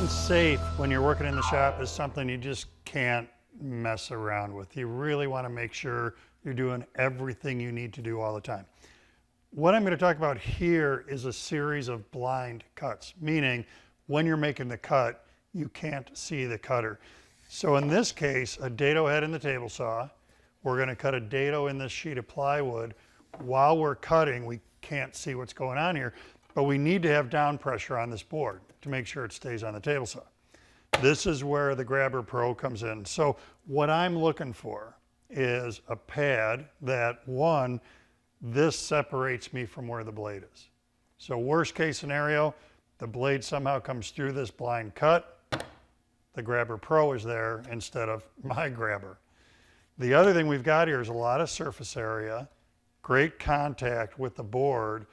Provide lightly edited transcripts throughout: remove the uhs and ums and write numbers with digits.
Staying safe when you're working in the shop is something you just can't mess around with. You really want to make sure you're doing everything you need to do all the time. What I'm going to talk about here is a series of blind cuts, meaning when you're making the cut, you can't see the cutter. So in this case, a dado head in the table saw. We're going to cut a dado in this sheet of plywood. While we're cutting, we can't see what's going on here, but we need to have down pressure on this board to make sure it stays on the table saw. This is where the GrabberPRO comes in. So what I'm looking for is a pad that, one, this separates me from where the blade is. So worst case scenario, the blade somehow comes through this blind cut. The GrabberPRO is there instead of my grabber. The other thing we've got here is a lot of surface area, great contact with the board,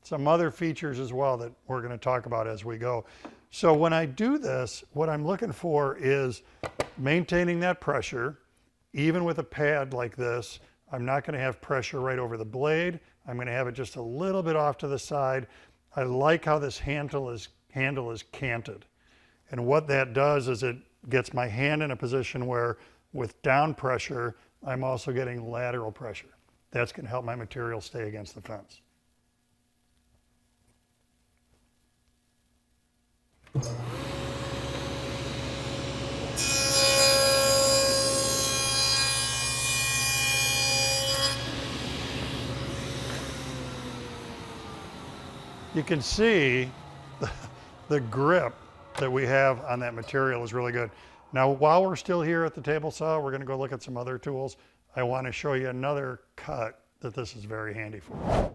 some other features as well that we're going to talk about as we go. So when I do this, what I'm looking for is maintaining that pressure. Even with a pad like this, I'm not going to have pressure right over the blade. I'm going to have it just a little bit off to the side. I like how this handle is canted. And what that does is it gets my hand in a position where with down pressure, I'm also getting lateral pressure. That's going to help my material stay against the fence. You can see the grip that we have on that material is really good. Now, while we're still here at the table saw, we're going to go look at some other tools. I want to show you another cut that this is very handy for.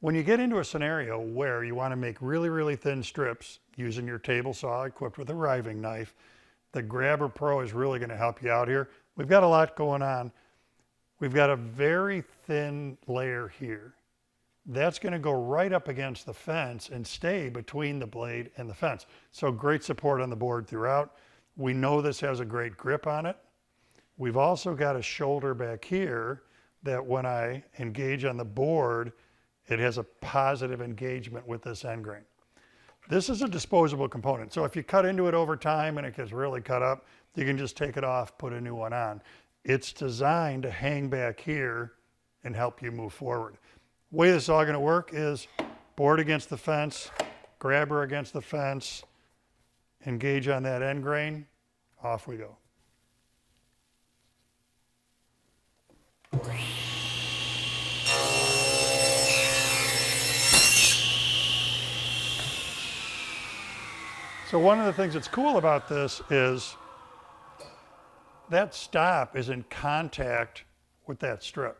When you get into a scenario where you want to make really, really thin strips using your table saw equipped with a riving knife, the GrabberPRO is really going to help you out here. We've got a lot going on. We've got a very thin layer here. That's going to go right up against the fence and stay between the blade and the fence. So great support on the board throughout. We know this has a great grip on it. We've also got a shoulder back here that when I engage on the board, it has a positive engagement with this end grain. This is a disposable component. So if you cut into it over time and it gets really cut up, you can just take it off, put a new one on. It's designed to hang back here and help you move forward. The way this is all going to work is board against the fence, grabber against the fence, engage on that end grain, off we go. So one of the things that's cool about this is that stop is in contact with that strip.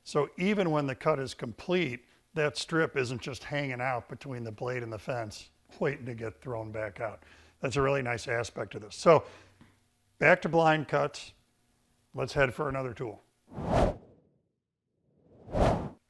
So even when the cut is complete, that strip isn't just hanging out between the blade and the fence, waiting to get thrown back out. That's a really nice aspect of this. So back to blind cuts. Let's head for another tool.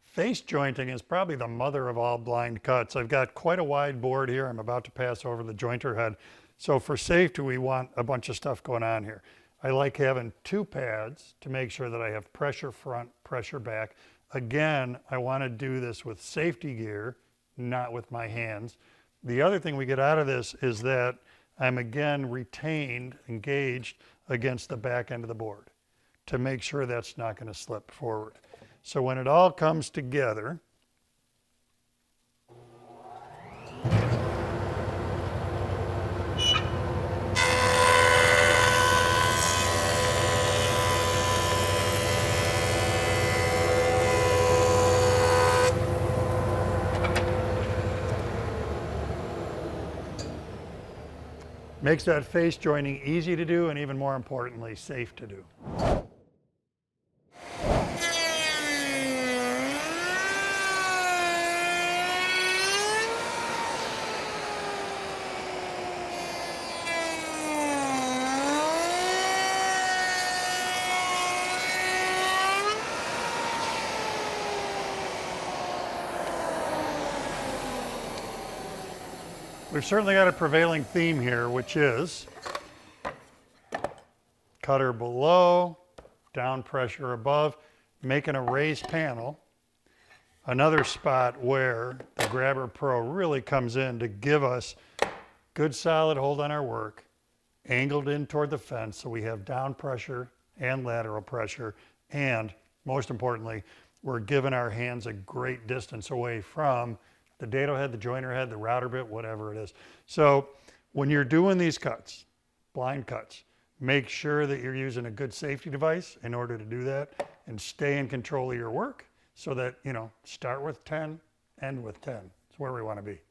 Face jointing is probably the mother of all blind cuts. I've got quite a wide board here. I'm about to pass over the jointer head. So for safety, we want a bunch of stuff going on here. I like having two pads to make sure that I have pressure front, pressure back. Again, I want to do this with safety gear, not with my hands. The other thing we get out of this is that I'm again retained, engaged against the back end of the board to make sure that's not going to slip forward. So when it all comes together, makes that face joining easy to do and even more importantly, safe to do. We've certainly got a prevailing theme here, which is cutter below, down pressure above, making a raised panel. another spot where the GrabberPRO really comes in to give us good solid hold on our work, angled in toward the fence so we have down pressure and lateral pressure, and most importantly, we're giving our hands a great distance away from the dado head, the joiner head, the router bit, whatever it is. So when you're doing these cuts, blind cuts, make sure that you're using a good safety device in order to do that, and stay in control of your work so that, you know, start with 10, end with 10. It's where we want to be.